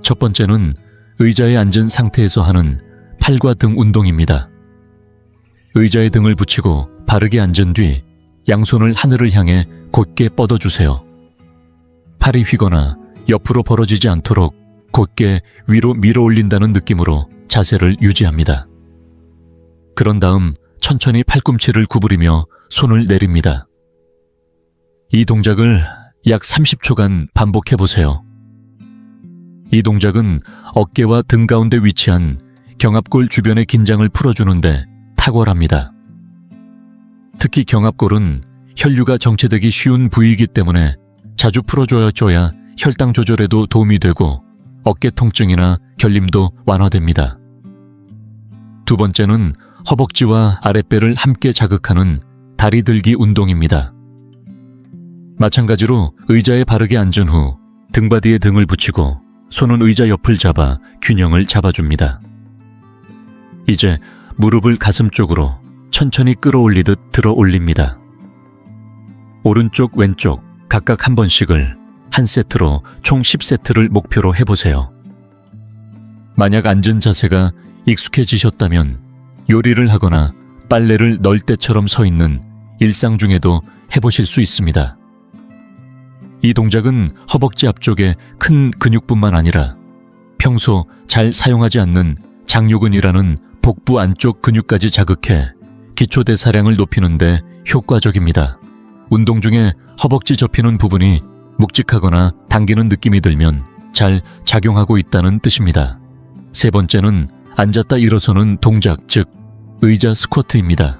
첫 번째는 의자에 앉은 상태에서 하는 팔과 등 운동입니다. 의자에 등을 붙이고 바르게 앉은 뒤 양손을 하늘을 향해 곧게 뻗어주세요. 팔이 휘거나 옆으로 벌어지지 않도록 곧게 위로 밀어 올린다는 느낌으로 자세를 유지합니다. 그런 다음 천천히 팔꿈치를 구부리며 손을 내립니다. 이 동작을 약 30초간 반복해보세요. 이 동작은 어깨와 등 가운데 위치한 경합골 주변의 긴장을 풀어주는데 탁월합니다. 특히 경합골은 혈류가 정체되기 쉬운 부위이기 때문에 자주 풀어줘야 혈당 조절에도 도움이 되고 어깨 통증이나 결림도 완화됩니다. 두 번째는 허벅지와 아랫배를 함께 자극하는 다리 들기 운동입니다. 마찬가지로 의자에 바르게 앉은 후 등바디에 등을 붙이고 손은 의자 옆을 잡아 균형을 잡아줍니다. 이제 무릎을 가슴 쪽으로 천천히 끌어올리듯 들어 올립니다. 오른쪽, 왼쪽 각각 한 번씩을 한 세트로 총 10세트를 목표로 해보세요. 만약 앉은 자세가 익숙해지셨다면 요리를 하거나 빨래를 널 때처럼 서 있는 일상 중에도 해보실 수 있습니다. 이 동작은 허벅지 앞쪽의 큰 근육뿐만 아니라 평소 잘 사용하지 않는 장요근이라는 복부 안쪽 근육까지 자극해 기초대사량을 높이는 데 효과적입니다. 운동 중에 허벅지 접히는 부분이 묵직하거나 당기는 느낌이 들면 잘 작용하고 있다는 뜻입니다. 세 번째는 앉았다 일어서는 동작, 즉 의자 스쿼트입니다.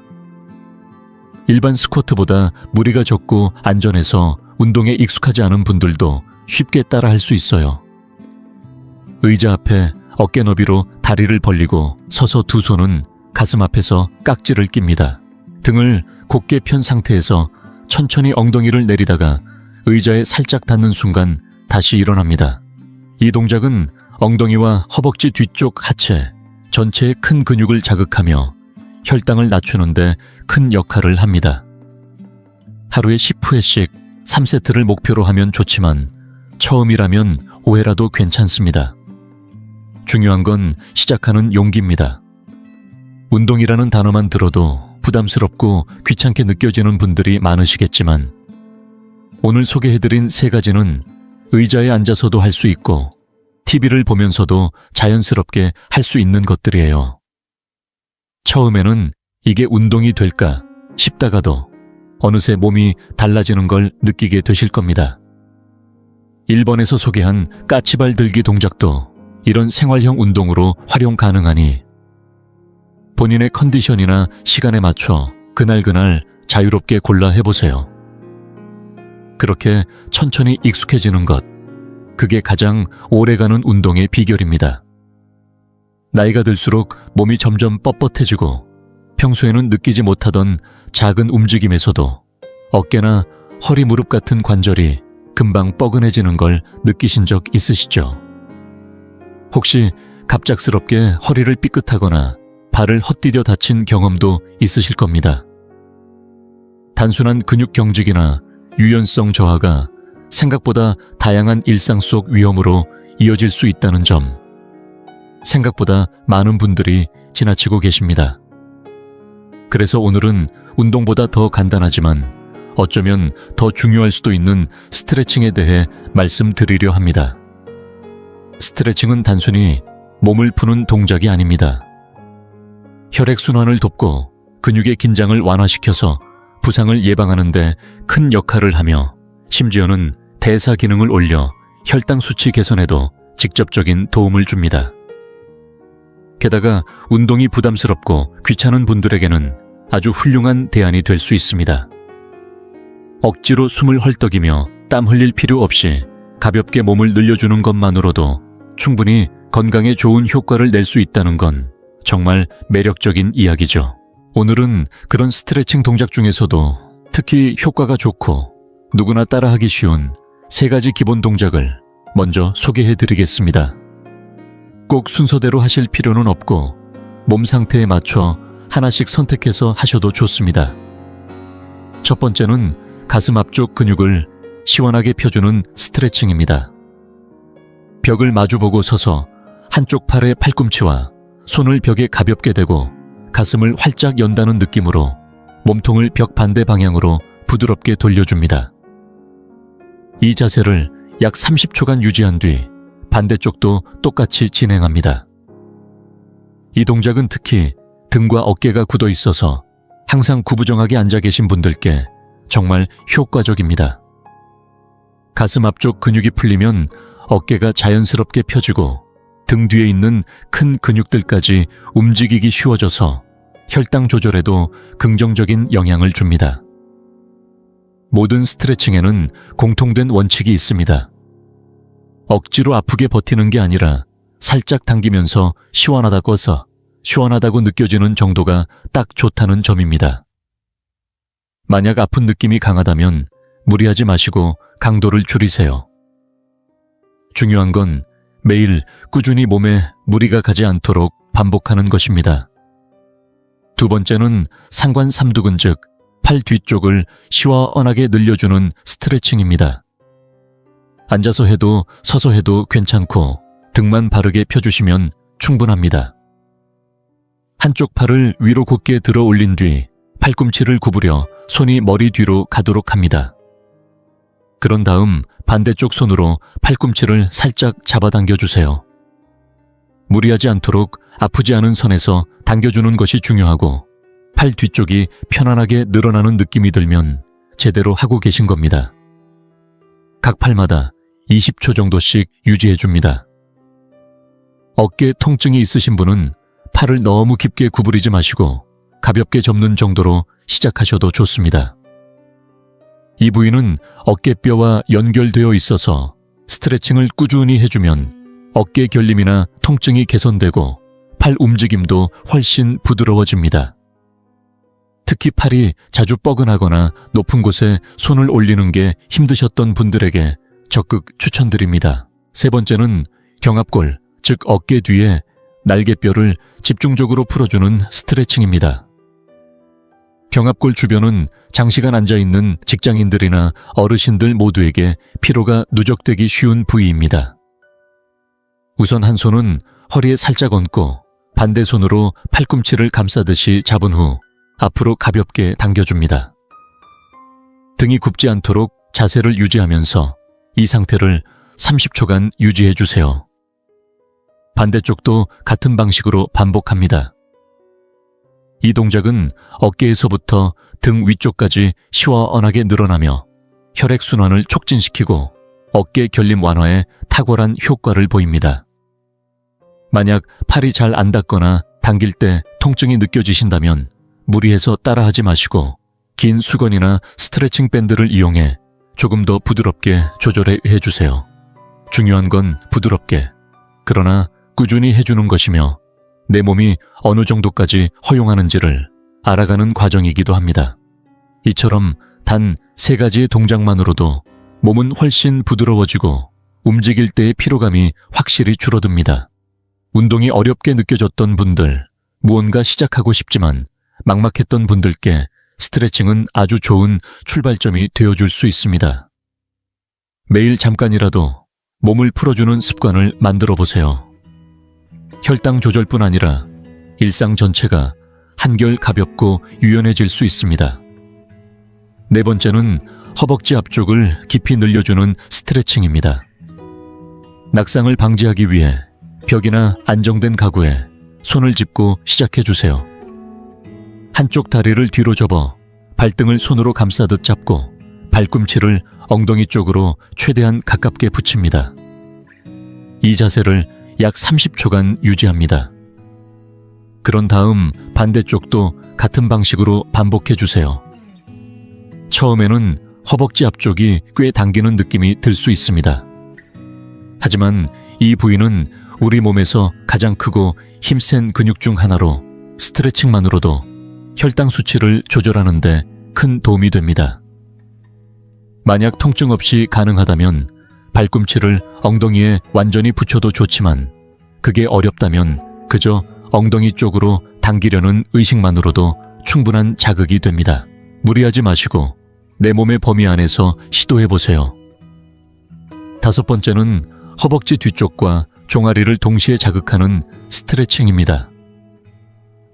일반 스쿼트보다 무리가 적고 안전해서 운동에 익숙하지 않은 분들도 쉽게 따라 할 수 있어요. 의자 앞에 어깨 너비로 다리를 벌리고 서서 두 손은 가슴 앞에서 깍지를 낍니다. 등을 곧게 편 상태에서 천천히 엉덩이를 내리다가 의자에 살짝 닿는 순간 다시 일어납니다. 이 동작은 엉덩이와 허벅지 뒤쪽 하체 전체의 큰 근육을 자극하며 혈당을 낮추는데 큰 역할을 합니다. 하루에 10회씩 3세트를 목표로 하면 좋지만 처음이라면 5회라도 괜찮습니다. 중요한 건 시작하는 용기입니다. 운동이라는 단어만 들어도 부담스럽고 귀찮게 느껴지는 분들이 많으시겠지만 오늘 소개해드린 3가지는 의자에 앉아서도 할 수 있고 TV를 보면서도 자연스럽게 할 수 있는 것들이에요. 처음에는 이게 운동이 될까 싶다가도 어느새 몸이 달라지는 걸 느끼게 되실 겁니다. 1번에서 소개한 까치발 들기 동작도 이런 생활형 운동으로 활용 가능하니 본인의 컨디션이나 시간에 맞춰 그날그날 자유롭게 골라 해보세요. 그렇게 천천히 익숙해지는 것, 그게 가장 오래가는 운동의 비결입니다. 나이가 들수록 몸이 점점 뻣뻣해지고 평소에는 느끼지 못하던 작은 움직임에서도 어깨나 허리, 무릎 같은 관절이 금방 뻐근해지는 걸 느끼신 적 있으시죠? 혹시 갑작스럽게 허리를 삐끗하거나 발을 헛디뎌 다친 경험도 있으실 겁니다. 단순한 근육 경직이나 유연성 저하가 생각보다 다양한 일상 속 위험으로 이어질 수 있다는 점, 생각보다 많은 분들이 지나치고 계십니다. 그래서 오늘은 운동보다 더 간단하지만 어쩌면 더 중요할 수도 있는 스트레칭에 대해 말씀드리려 합니다. 스트레칭은 단순히 몸을 푸는 동작이 아닙니다. 혈액순환을 돕고 근육의 긴장을 완화시켜서 부상을 예방하는 데 큰 역할을 하며 심지어는 대사 기능을 올려 혈당 수치 개선에도 직접적인 도움을 줍니다. 게다가 운동이 부담스럽고 귀찮은 분들에게는 아주 훌륭한 대안이 될 수 있습니다. 억지로 숨을 헐떡이며 땀 흘릴 필요 없이 가볍게 몸을 늘려주는 것만으로도 충분히 건강에 좋은 효과를 낼 수 있다는 건 정말 매력적인 이야기죠. 오늘은 그런 스트레칭 동작 중에서도 특히 효과가 좋고 누구나 따라하기 쉬운 3가지 기본 동작을 먼저 소개해드리겠습니다. 꼭 순서대로 하실 필요는 없고 몸 상태에 맞춰 하나씩 선택해서 하셔도 좋습니다. 첫 번째는 가슴 앞쪽 근육을 시원하게 펴주는 스트레칭입니다. 벽을 마주보고 서서 한쪽 팔의 팔꿈치와 손을 벽에 가볍게 대고 가슴을 활짝 연다는 느낌으로 몸통을 벽 반대 방향으로 부드럽게 돌려줍니다. 이 자세를 약 30초간 유지한 뒤 반대쪽도 똑같이 진행합니다. 이 동작은 특히 등과 어깨가 굳어 있어서 항상 구부정하게 앉아 계신 분들께 정말 효과적입니다. 가슴 앞쪽 근육이 풀리면 어깨가 자연스럽게 펴지고 등 뒤에 있는 큰 근육들까지 움직이기 쉬워져서 혈당 조절에도 긍정적인 영향을 줍니다. 모든 스트레칭에는 공통된 원칙이 있습니다. 억지로 아프게 버티는 게 아니라 살짝 당기면서 시원하다고 느껴지는 정도가 딱 좋다는 점입니다. 만약 아픈 느낌이 강하다면 무리하지 마시고 강도를 줄이세요. 중요한 건 매일 꾸준히 몸에 무리가 가지 않도록 반복하는 것입니다. 두 번째는 상관 삼두근, 즉 팔 뒤쪽을 시원하게 늘려주는 스트레칭입니다. 앉아서 해도 서서 해도 괜찮고 등만 바르게 펴주시면 충분합니다. 한쪽 팔을 위로 곧게 들어 올린 뒤 팔꿈치를 구부려 손이 머리 뒤로 가도록 합니다. 그런 다음 반대쪽 손으로 팔꿈치를 살짝 잡아당겨 주세요. 무리하지 않도록 아프지 않은 선에서 당겨주는 것이 중요하고 팔 뒤쪽이 편안하게 늘어나는 느낌이 들면 제대로 하고 계신 겁니다. 각 팔마다 20초 정도씩 유지해줍니다. 어깨 통증이 있으신 분은 팔을 너무 깊게 구부리지 마시고 가볍게 접는 정도로 시작하셔도 좋습니다. 이 부위는 어깨뼈와 연결되어 있어서 스트레칭을 꾸준히 해주면 어깨 결림이나 통증이 개선되고 팔 움직임도 훨씬 부드러워집니다. 특히 팔이 자주 뻐근하거나 높은 곳에 손을 올리는 게 힘드셨던 분들에게 적극 추천드립니다. 세 번째는 경합골, 즉 어깨 뒤에 날개뼈를 집중적으로 풀어주는 스트레칭입니다. 경합골 주변은 장시간 앉아있는 직장인들이나 어르신들 모두에게 피로가 누적되기 쉬운 부위입니다. 우선 한 손은 허리에 살짝 얹고 반대 손으로 팔꿈치를 감싸듯이 잡은 후 앞으로 가볍게 당겨줍니다. 등이 굽지 않도록 자세를 유지하면서 이 상태를 30초간 유지해주세요. 반대쪽도 같은 방식으로 반복합니다. 이 동작은 어깨에서부터 등 위쪽까지 시원하게 늘어나며 혈액순환을 촉진시키고 어깨 결림 완화에 탁월한 효과를 보입니다. 만약 팔이 잘 안 닿거나 당길 때 통증이 느껴지신다면 무리해서 따라하지 마시고 긴 수건이나 스트레칭 밴드를 이용해 조금 더 부드럽게 조절해 해주세요. 중요한 건 부드럽게, 그러나 꾸준히 해주는 것이며 내 몸이 어느 정도까지 허용하는지를 알아가는 과정이기도 합니다. 이처럼 단 3가지의 동작만으로도 몸은 훨씬 부드러워지고 움직일 때의 피로감이 확실히 줄어듭니다. 운동이 어렵게 느껴졌던 분들, 무언가 시작하고 싶지만 막막했던 분들께 스트레칭은 아주 좋은 출발점이 되어줄 수 있습니다. 매일 잠깐이라도 몸을 풀어주는 습관을 만들어 보세요. 혈당 조절뿐 아니라 일상 전체가 한결 가볍고 유연해질 수 있습니다. 4번째는 허벅지 앞쪽을 깊이 늘려주는 스트레칭입니다. 낙상을 방지하기 위해 벽이나 안정된 가구에 손을 짚고 시작해주세요. 한쪽 다리를 뒤로 접어 발등을 손으로 감싸듯 잡고 발꿈치를 엉덩이 쪽으로 최대한 가깝게 붙입니다. 이 자세를 약 30초간 유지합니다. 그런 다음 반대쪽도 같은 방식으로 반복해주세요. 처음에는 허벅지 앞쪽이 꽤 당기는 느낌이 들 수 있습니다. 하지만 이 부위는 우리 몸에서 가장 크고 힘센 근육 중 하나로 스트레칭만으로도 혈당 수치를 조절하는 데 큰 도움이 됩니다. 만약 통증 없이 가능하다면 발꿈치를 엉덩이에 완전히 붙여도 좋지만 그게 어렵다면 그저 엉덩이 쪽으로 당기려는 의식만으로도 충분한 자극이 됩니다. 무리하지 마시고 내 몸의 범위 안에서 시도해보세요. 5번째는 허벅지 뒤쪽과 종아리를 동시에 자극하는 스트레칭입니다.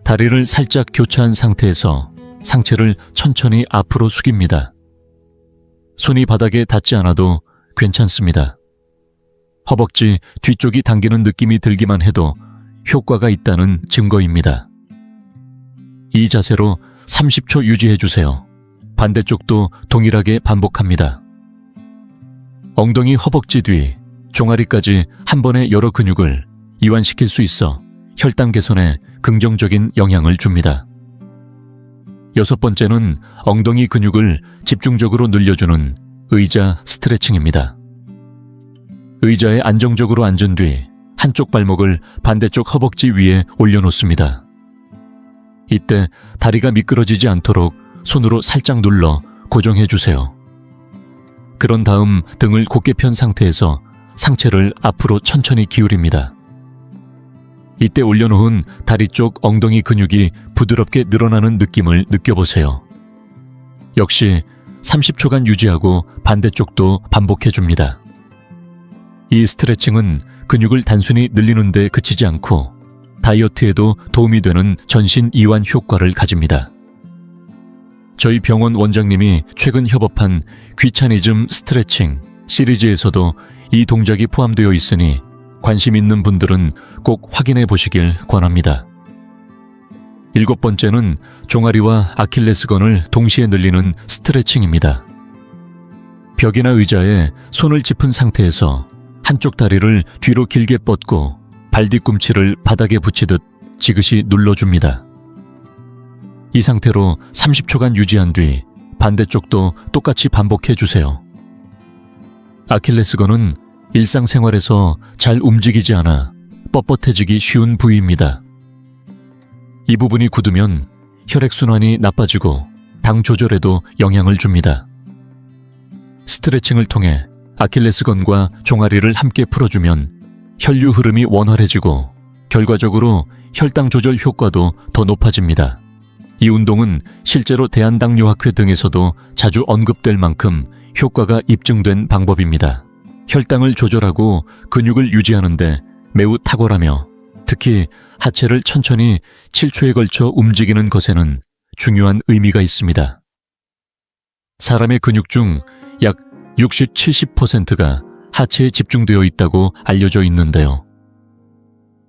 다리를 살짝 교차한 상태에서 상체를 천천히 앞으로 숙입니다. 손이 바닥에 닿지 않아도 괜찮습니다. 허벅지 뒤쪽이 당기는 느낌이 들기만 해도 효과가 있다는 증거입니다. 이 자세로 30초 유지해주세요. 반대쪽도 동일하게 반복합니다. 엉덩이, 허벅지 뒤, 종아리까지 한 번에 여러 근육을 이완시킬 수 있어 혈당 개선에 긍정적인 영향을 줍니다. 6번째는 엉덩이 근육을 집중적으로 늘려주는 의자 스트레칭입니다. 의자에 안정적으로 앉은 뒤 한쪽 발목을 반대쪽 허벅지 위에 올려놓습니다. 이때 다리가 미끄러지지 않도록 손으로 살짝 눌러 고정해주세요. 그런 다음 등을 곧게 편 상태에서 상체를 앞으로 천천히 기울입니다. 이때 올려놓은 다리 쪽 엉덩이 근육이 부드럽게 늘어나는 느낌을 느껴보세요. 역시 30초간 유지하고 반대쪽도 반복해줍니다. 이 스트레칭은 근육을 단순히 늘리는 데 그치지 않고 다이어트에도 도움이 되는 전신 이완 효과를 가집니다. 저희 병원 원장님이 최근 협업한 귀차니즘 스트레칭 시리즈에서도 이 동작이 포함되어 있으니 관심 있는 분들은 꼭 확인해 보시길 권합니다. 7번째는 종아리와 아킬레스건을 동시에 늘리는 스트레칭입니다. 벽이나 의자에 손을 짚은 상태에서 한쪽 다리를 뒤로 길게 뻗고 발 뒤꿈치를 바닥에 붙이듯 지그시 눌러줍니다. 이 상태로 30초간 유지한 뒤 반대쪽도 똑같이 반복해주세요. 아킬레스건은 일상생활에서 잘 움직이지 않아 뻣뻣해지기 쉬운 부위입니다. 이 부분이 굳으면 혈액순환이 나빠지고 당 조절에도 영향을 줍니다. 스트레칭을 통해 아킬레스건과 종아리를 함께 풀어주면 혈류 흐름이 원활해지고 결과적으로 혈당 조절 효과도 더 높아집니다. 이 운동은 실제로 대한당뇨학회 등에서도 자주 언급될 만큼 효과가 입증된 방법입니다. 혈당을 조절하고 근육을 유지하는데 매우 탁월하며 특히 하체를 천천히 7초에 걸쳐 움직이는 것에는 중요한 의미가 있습니다. 사람의 근육 중 약 60-70%가 하체에 집중되어 있다고 알려져 있는데요.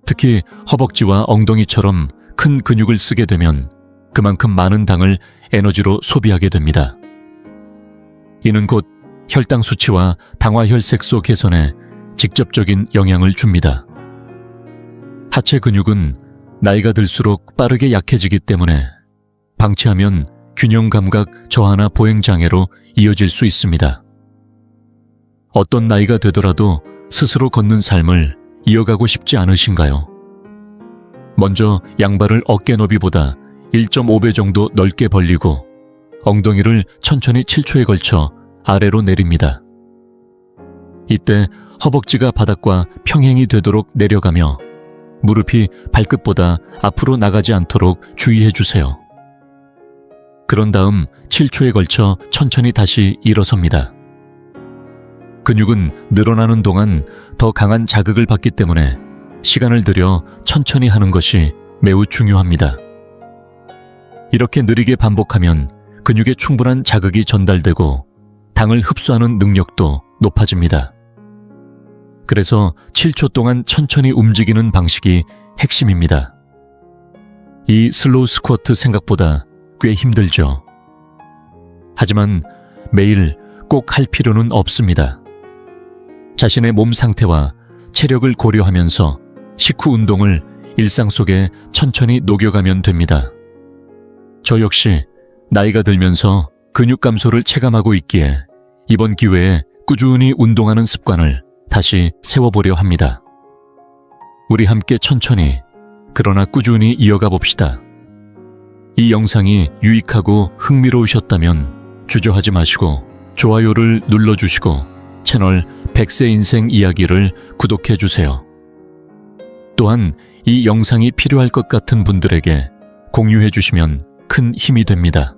특히 허벅지와 엉덩이처럼 큰 근육을 쓰게 되면 그만큼 많은 당을 에너지로 소비하게 됩니다. 이는 곧 혈당 수치와 당화혈색소 개선에 직접적인 영향을 줍니다. 하체 근육은 나이가 들수록 빠르게 약해지기 때문에 방치하면 균형 감각 저하나 보행 장애로 이어질 수 있습니다. 어떤 나이가 되더라도 스스로 걷는 삶을 이어가고 싶지 않으신가요? 먼저 양발을 어깨 너비보다 1.5배 정도 넓게 벌리고 엉덩이를 천천히 7초에 걸쳐 아래로 내립니다. 이때 허벅지가 바닥과 평행이 되도록 내려가며 무릎이 발끝보다 앞으로 나가지 않도록 주의해 주세요. 그런 다음 7초에 걸쳐 천천히 다시 일어섭니다. 근육은 늘어나는 동안 더 강한 자극을 받기 때문에 시간을 들여 천천히 하는 것이 매우 중요합니다. 이렇게 느리게 반복하면 근육에 충분한 자극이 전달되고 당을 흡수하는 능력도 높아집니다. 그래서 7초 동안 천천히 움직이는 방식이 핵심입니다. 이 슬로우 스쿼트 생각보다 꽤 힘들죠. 하지만 매일 꼭 할 필요는 없습니다. 자신의 몸 상태와 체력을 고려하면서 식후 운동을 일상 속에 천천히 녹여가면 됩니다. 저 역시 나이가 들면서 근육 감소를 체감하고 있기에 이번 기회에 꾸준히 운동하는 습관을 다시 세워보려 합니다. 우리 함께 천천히 그러나 꾸준히 이어가 봅시다. 이 영상이 유익하고 흥미로우셨다면 주저하지 마시고 좋아요를 눌러주시고 채널 100세 인생 이야기를 구독해주세요. 또한 이 영상이 필요할 것 같은 분들에게 공유해주시면 큰 힘이 됩니다.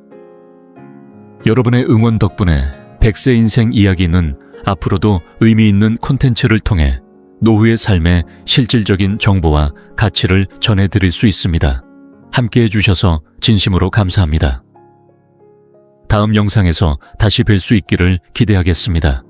여러분의 응원 덕분에 100세 인생 이야기는 앞으로도 의미 있는 콘텐츠를 통해 노후의 삶의 실질적인 정보와 가치를 전해드릴 수 있습니다. 함께 해주셔서 진심으로 감사합니다. 다음 영상에서 다시 뵐 수 있기를 기대하겠습니다.